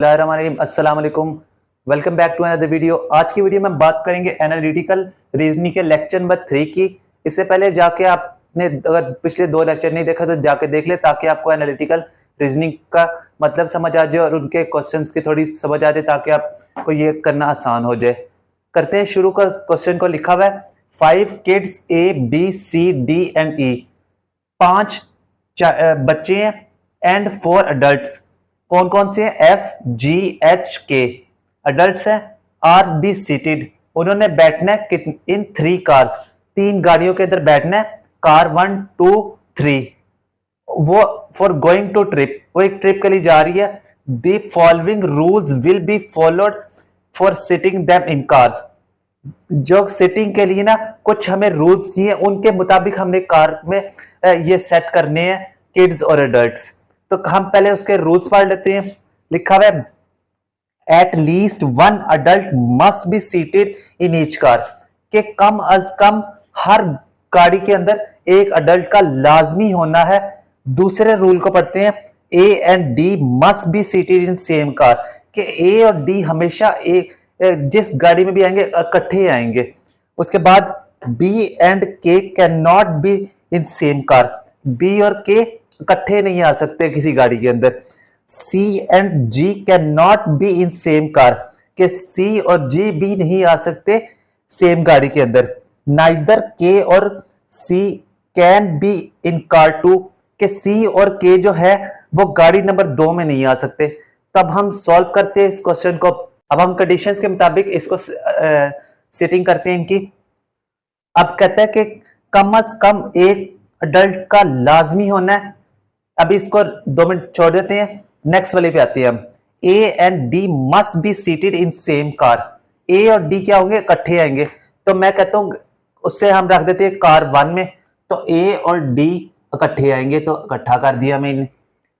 अस्सलाम वालेकुम। Welcome back to another video. आज की वीडियो में बात करेंगे एनालिटिकल रीजनिंग के लेक्चर नंबर 3 की। इससे पहले जाके आपने अगर पिछले 2 लेक्चर नहीं देखा तो जाके देख ले, ताकि आपको एनालिटिकल रीजनिंग का मतलब समझ आ जाए और उनके क्वेश्चंस की थोड़ी समझ आ जाए, ताकि आपको ये करना आसान हो जाए। करते हैं शुरू। का क्वेश्चन को लिखा हुआ है 5 kids A B C D and E. 5 बच्चे हैं एंड 4 अडल्ट्स। कौन कौन से हैं? एफ जी एच के अडल्ट्स हैं। आर बी सीटेड, उन्होंने बैठना है इन 3 कार्स, 3 गाड़ियों के अंदर बैठना है। कार 1 2 3। वो फॉर गोइंग टू ट्रिप, वो एक ट्रिप के लिए जा रही है। The following rules will be followed for sitting them in cars. जो सिटिंग के लिए ना कुछ हमें रूल्स चाहिए, उनके मुताबिक हमने कार में ये सेट करने हैं किड्स और एडल्ट्स। तो हम पहले उसके रूल्स पढ़ लेते हैं। लिखा हुआ है at least 1 adult must be seated in each car, के कम अज कम हर गाड़ी के अंदर एक अडल्ट का लाजमी होना है। दूसरे रूल को पढ़ते हैं ए and D must be seated in same car, के ए और डी हमेशा एक जिस गाड़ी में भी आएंगे इकट्ठे आएंगे। उसके बाद B and K can not be in same car, B और के इकट्ठे नहीं आ सकते किसी गाड़ी के अंदर। C and G can not be in same car, के सी और जी भी नहीं आ सकते सेम गाड़ी के अंदर। नाइदर के और सी कैन बी इन कार 2, के सी और के जो है वो गाड़ी नंबर 2 में नहीं आ सकते। तब हम सॉल्व करते हैं इस क्वेश्चन को। अब हम कंडीशंस के मुताबिक इसको सेटिंग करते हैं इनकी। अब कहता है कि कम अज कम एक अडल्ट का लाजमी होना है। अभी इसको 2 मिनट छोड़ देते हैं, नेक्स्ट वाले पे आते हैं हम। A and D must be seated in same car, A और डी क्या होंगे? इकट्ठे आएंगे। तो मैं कहता हूं उससे हम रख देते हैं कार 1 में, तो ए और डी इकट्ठे आएंगे, तो इकट्ठा कर दिया मैंने।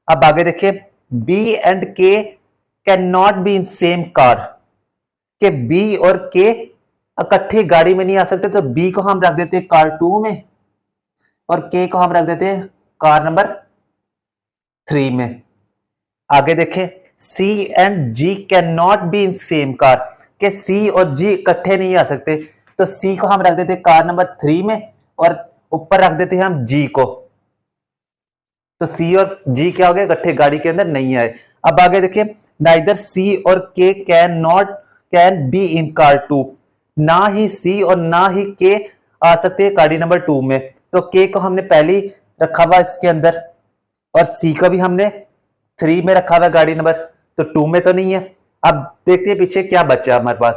अब आगे देखिए B and K can not be in same car, के बी और के इकट्ठे गाड़ी में नहीं आ सकते, तो बी को हम रख देते हैं कार 2 में और के को हम रख देते हैं कार नंबर 3 में। आगे देखें C and G can not be in same car, के सी और जी इकट्ठे नहीं आ सकते, तो सी को हम रख देते हैं कार नंबर 3 में और ऊपर रख देते हैं हम जी को। तो सी और जी क्या हो गए? इकट्ठे गाड़ी के अंदर नहीं आए। अब आगे देखिए नाइदर सी और के कैन बी इन कार 2, ना ही सी और ना ही के आ सकते हैं गाड़ी नंबर 2 में। तो के को हमने पहले ही रखा हुआ इसके अंदर और सी को भी हमने 3 में रखा हुआ गाड़ी नंबर, तो 2 में तो नहीं है। अब देखते हैं पीछे क्या बचा हमारे पास।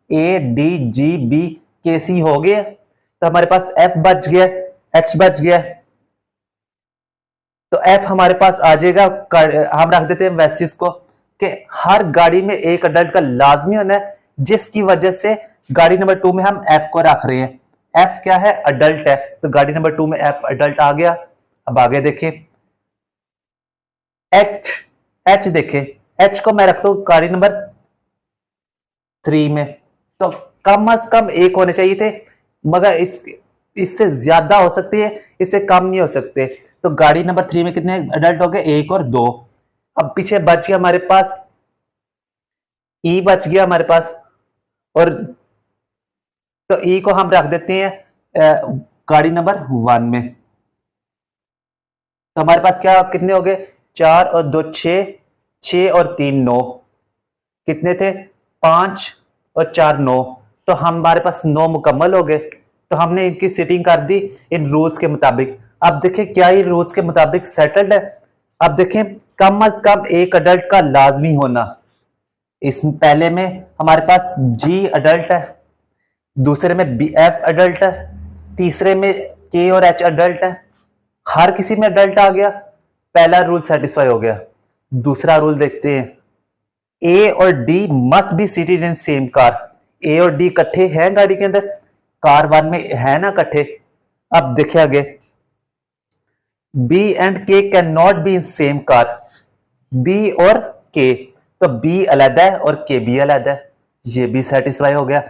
ए डी जी बी के सी हो गए, तो हमारे पास एफ बच गया, एच बच गया। तो एफ हमारे पास आ जाएगा, हम रख देते हैं वैसे इसको कि हर गाड़ी में एक अडल्ट का लाजमी होना है, जिसकी वजह से गाड़ी नंबर 2 में हम एफ को रख रहे हैं। एफ क्या है? अडल्ट है, तो गाड़ी नंबर 2 में एफ अडल्ट आ गया। अब आगे देखें एच, एच देखें, एच को मैं रखता हूं गाड़ी नंबर 3 में, तो कम अज कम एक होने चाहिए थे, मगर इससे ज्यादा हो सकती है, इससे कम नहीं हो सकते। तो गाड़ी नंबर 3 में कितने अडल्ट हो गए? 1 और 2। अब पीछे बच गया हमारे पास ई, बच गया हमारे पास, और तो ई को हम रख देते हैं गाड़ी नंबर 1 में। तो हमारे पास क्या कितने हो गए? 4 और 2 6, 6 और 3 9, कितने थे? 5 और 4 9। तो हमारे पास 9 मुकम्मल हो गए। तो हमने इनकी सेटिंग कर दी इन रूल्स के मुताबिक। अब देखें क्या ये रूल्स के मुताबिक सेटल्ड है। अब देखें कम अज कम एक अडल्ट का लाजमी होना। इस पहले में हमारे पास जी अडल्ट है, दूसरे में बी एफ अडल्ट है, तीसरे में के और एच अडल्ट है। हर किसी में अडल्ट आ गया, पहला रूल सेटिस्फाई हो गया। दूसरा रूल देखते हैं, ए और D must be seated in same car. A और डी इकट्ठे हैं गाड़ी के अंदर, कार 1 में है ना इकट्ठे। अब देखिए आगे B and K can not be in same car, B और के, तो बी अलग है और के भी अलग है, ये भी सेटिस्फाई हो गया।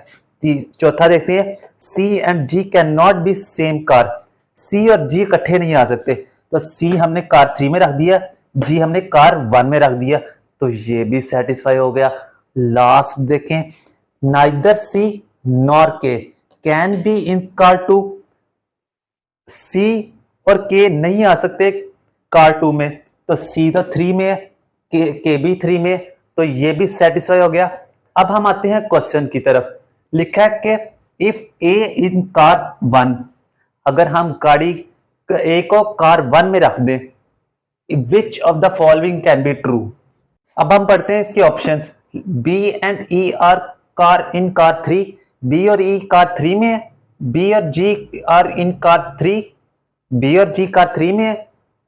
चौथा देखते हैं C and G can not be same car, C और जी इकट्ठे नहीं आ सकते, तो सी हमने कार 3 में रख दिया, जी हमने कार 1 में रख दिया, तो ये भी सेटिस्फाई हो गया। लास्ट देखें, neither C nor K can be in car two. C और के नहीं आ सकते कार टू में, तो सी तो 3 में है, के भी 3 में है, तो ये भी सेटिस्फाई हो गया। अब हम आते हैं क्वेश्चन की तरफ। लिखा है कि इफ ए इन कार 1, अगर हम गाड़ी ए को कार 1 में रख दें, which of the following can be true. अब हम पढ़ते हैं इसके options. B and E are car in car 3, B और ई कार 3 में है, बी और G are in car 3, B और जी कार 3 में है,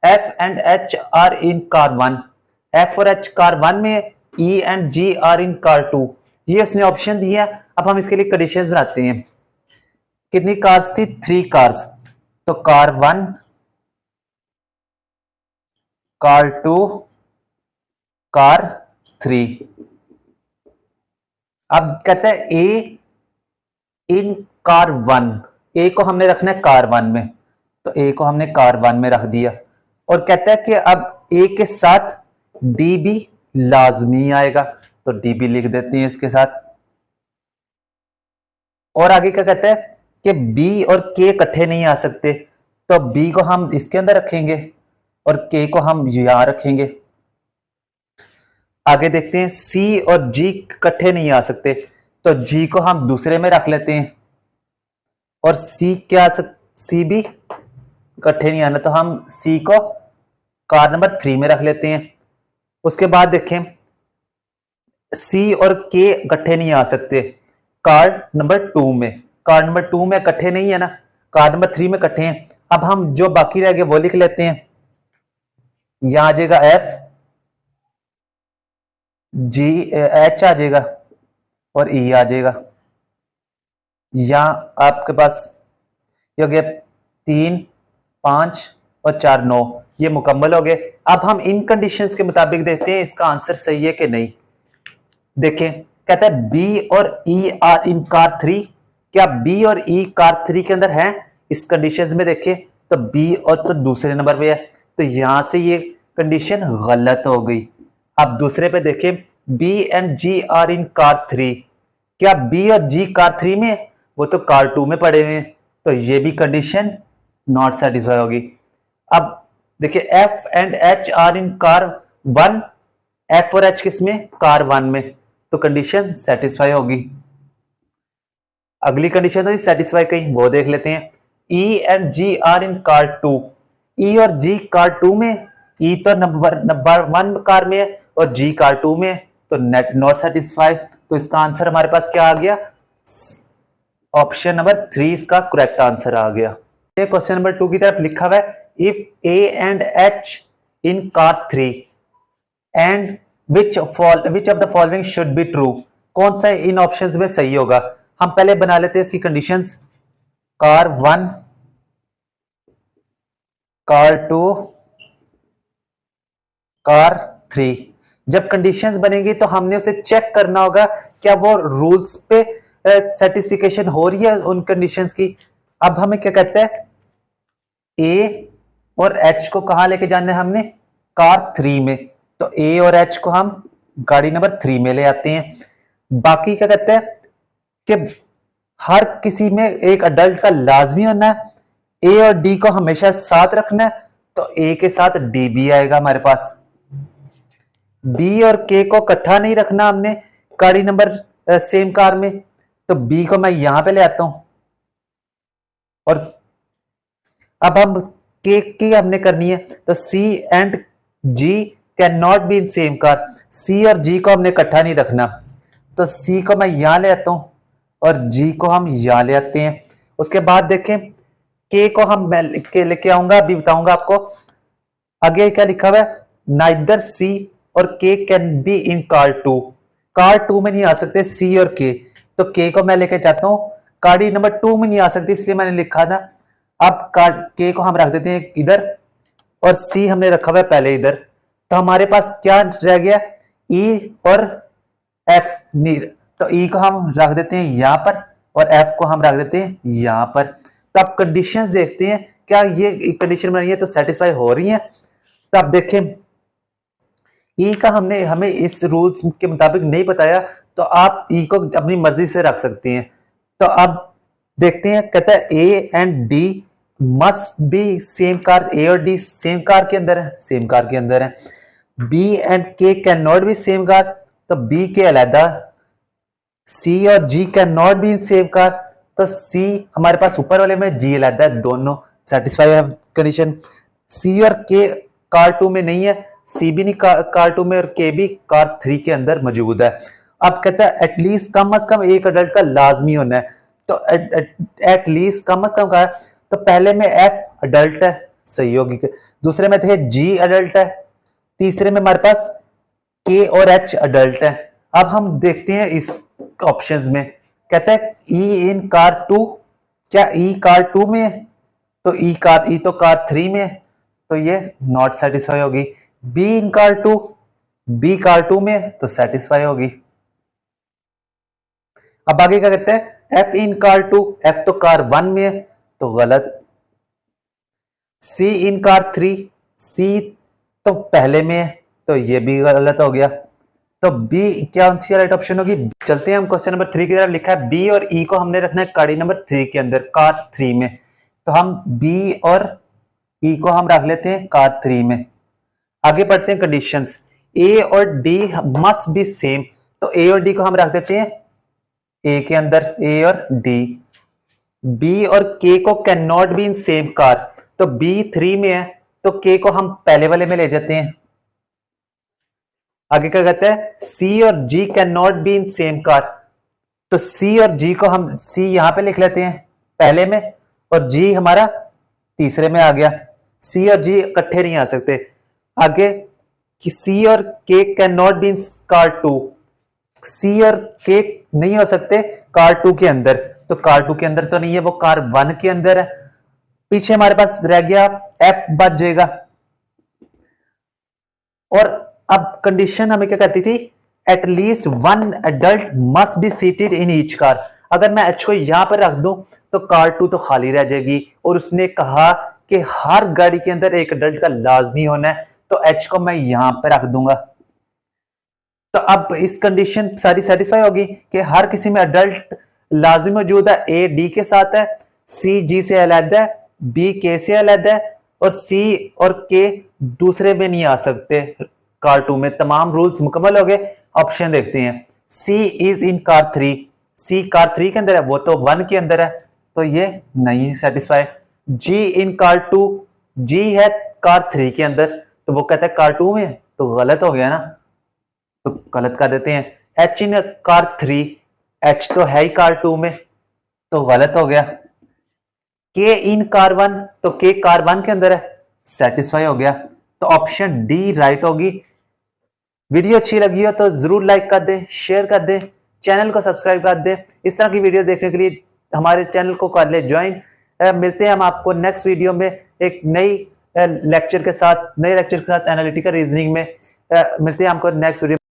F and H are in car 1, F और एच कार 1 में है, E and G are in car 2। ये उसने ऑप्शन दिया। अब हम इसके लिए कंडीशंस बनाते हैं। कितनी कार्स थी? 3 कार्स। तो कार 1, कार 2, कार 3। अब कहते हैं ए इन कार 1, ए को हमने रखना है कार 1 में, तो ए को हमने कार 1 में रख दिया। और कहता है कि अब ए के साथ डी भी लाजमी आएगा, तो डी भी लिख देते हैं इसके साथ। और आगे क्या कहता है कि बी और के इकट्ठे नहीं आ सकते, तो बी को हम इसके अंदर रखेंगे और के को हम यहां रखेंगे। आगे देखते हैं, सी और जी इकट्ठे नहीं आ सकते, तो जी को हम दूसरे में रख लेते हैं। और सी भी इकट्ठे नहीं आना, तो हम सी को कार नंबर 3 में रख लेते हैं। उसके बाद देखें, सी और के इकट्ठे नहीं आ सकते कार नंबर 2 में, कार नंबर 2 में इकट्ठे नहीं है ना, कार नंबर 3 में इकट्ठे हैं। अब हम जो बाकी रह गए वो लिख लेते हैं। यहां आ जाएगा एफ, जी एच आ जाएगा और ई आ जाएगा। यहां आपके पास ये हो गया 3, 5 और 4, 9, ये मुकम्मल हो गए। अब हम इन कंडीशंस के मुताबिक देखते हैं इसका आंसर सही है कि नहीं। देखें, कहता है बी और ई आर इन कार 3। क्या बी और ई कार 3 के अंदर है? इस कंडीशंस में देखें तो बी और तो दूसरे नंबर पे है, तो यहां से ये कंडीशन गलत हो गई। अब दूसरे पे देखें, B and G are in car 3। क्या बी और जी कार 3 में है? वो तो कार 2 में पड़े हुए हैं, तो ये भी कंडीशन नॉट सेटिस्फाई होगी। अब देखिए, F and H are in car 1, F और एच किसमें? कार 1 में, तो कंडीशन सेटिस्फाई होगी। अगली कंडीशन तो सेटिस्फाई कहीं वो देख लेते हैं। E and G are in car 2, E और जी कार 2 में, ई तो नंबर 1 कार में है और जी कार 2 में है, तो नेट नॉट सेटिस्फाई। तो इसका आंसर हमारे पास क्या आ गया? ऑप्शन नंबर 3 इसका करेक्ट आंसर आ गया। क्वेश्चन नंबर 2 की तरफ लिखा हुआ है, if A and H in car 3 and which of the following should be true. कौन सा इन ऑप्शंस में सही होगा? हम पहले बना लेते हैं इसकी कंडीशंस। Car 1, car 2, car 3। जब कंडीशंस बनेंगी तो हमने उसे चेक करना होगा क्या वो रूल्स पे सर्टिफिकेशन हो रही है उन कंडीशंस की। अब हमें क्या कहता है, ए और एच को कहां लेके जाना है हमने? कार 3 में, तो ए और एच को हम गाड़ी नंबर 3 में ले आते हैं। बाकी क्या कहते हैं कि हर किसी में एक अडल्ट का लाजमी होना है, ए और डी को हमेशा साथ रखना है, तो ए के साथ डी भी आएगा हमारे पास। बी और के को इकट्ठा नहीं रखना हमने गाड़ी नंबर सेम कार में, तो बी को मैं यहां पे ले आता हूं। और अब हम के की हमने करनी है, तो C and G can not be in same car. C और जी को हमने इकट्ठा नहीं रखना, तो सी को मैं यहां ले आता हूं और जी को हम यहां ले आते हैं। उसके बाद देखें, के को हम मैं लेके आऊंगा, अभी बताऊंगा आपको। आगे क्या लिखा हुआ है, नाइदर सी और के can be in car 2। Car 2 में नहीं आ सकते सी और के, तो के को मैं लेके जाता हूं, गाड़ी नंबर 2 में नहीं आ सकती, इसलिए मैंने लिखा था। अब के को हम रख देते हैं इधर और सी हमने रखा हुआ है पहले इधर, तो हमारे पास क्या रह गया? ई और एफ। तो ई को हम रख देते हैं यहां पर और एफ को हम रख देते हैं यहां पर। तो अब कंडीशंस देखते हैं, क्या ये कंडीशन बनी है तो सेटिस्फाई हो रही है। तो आप देखें, ई का हमें इस रूल्स के मुताबिक नहीं बताया, तो आप ई को अपनी मर्जी से रख सकती हैं। तो अब देखते हैं, कहता है A and D must be same car. A और डी सेम कार के अंदर है, सेम कार के अंदर है। B and K can not be same car, तो बी के अलहदा। सी और G can not be in same car, तो सी हमारे पास ऊपर वाले में, जी अलहदा है, दोनों सेटिस्फाई है कंडीशन। सी और के कार 2 में नहीं है, सी भी नहीं कार 2 में, और के भी कार 3 के अंदर मौजूद है। अब कहता है एटलीस्ट कम अज कम एक अडल्ट का लाजमी होना है, तो एटलीस्ट कम अज कम का है, तो पहले में एफ अडल्ट है, सही होगी। दूसरे में थे जी अडल्ट है, तीसरे में हमारे पास के और एच अडल्ट है। अब हम देखते हैं इस ऑप्शंस में, कहता है ई इन कार 2, क्या ई कार 2 में है? तो ई तो कार 3 में है, तो ये नॉट सेटिस्फाई होगी। B in car 2, B car 2 में है, तो सेटिस्फाई होगी। अब आगे क्या कहते हैं, एफ इन कार 2, एफ तो कार 1 में है, तो गलत। सी इन कार 3, सी तो पहले में है, तो ये भी गलत हो गया। तो बी क्या सी राइट ऑप्शन होगी। चलते हैं हम क्वेश्चन नंबर 3 की तरफ। लिखा है बी और ई को हमने रखना है गाड़ी नंबर 3 के अंदर, कार 3 में, तो हम बी और ई को हम रख लेते हैं कार 3 में। आगे बढ़ते हैं कंडीशंस। ए और डी मस्ट बी सेम, तो ए और डी को हम रख देते हैं ए के अंदर, ए और डी। बी और के को can not be in same car, तो बी 3 में है, तो के को हम पहले वाले में ले जाते हैं। आगे क्या कहते हैं, सी और G can not be in same car, तो सी और जी को हम सी यहां पे लिख लेते हैं पहले में, और जी हमारा तीसरे में आ गया। सी और जी इकट्ठे नहीं आ सकते। आगे कि सी और के can not be in car 2, सी और के नहीं हो सकते कार 2 के अंदर, तो कार 2 के अंदर तो नहीं है, वो कार 1 के अंदर है। पीछे हमारे पास रह गया एफ बच जाएगा। और अब कंडीशन हमें क्या कहती थी, at least one adult must be seated in each car. अगर मैं एच को यहां पर रख दूं तो कार 2 तो खाली रह जाएगी, और उसने कहा कि हर गाड़ी के अंदर एक एडल्ट का लाजमी होना है, तो एच को मैं यहां पर रख दूंगा। तो अब इस कंडीशन सारी सेटिस्फाई होगी कि हर किसी में एडल्ट लाजमी मौजूद है। ए डी के साथ है, सी जी से अलग है, बी के से अलग है, और सी और के दूसरे में नहीं आ सकते कार 2 में। तमाम रूल्स मुकम्मल हो गए। ऑप्शन देखते हैं, C is in car 3, C car 3 के अंदर है, वो तो 1 के अंदर है, तो ये नहीं सेटिस्फाई। जी इन कार 2, जी है कार 3 के अंदर, तो वो कहता है कार 2 में, तो गलत हो गया ना, तो गलत कर देते हैं। एच इन कार 3, एच तो है ही कार 2 में, तो गलत हो गया। के इन कार 1, तो के कार 1 के अंदर है, सेटिस्फाई हो गया। तो ऑप्शन डी राइट होगी। वीडियो अच्छी लगी हो तो जरूर लाइक कर दें, शेयर कर दें, चैनल को सब्सक्राइब कर दें। इस तरह की वीडियो देखने के लिए हमारे चैनल को कर ले ज्वाइन। मिलते हैं हम आपको नेक्स्ट वीडियो में एक नई लेक्चर के साथ, एनालिटिकल रीजनिंग में। मिलते हैं हमको नेक्स्ट वीडियो।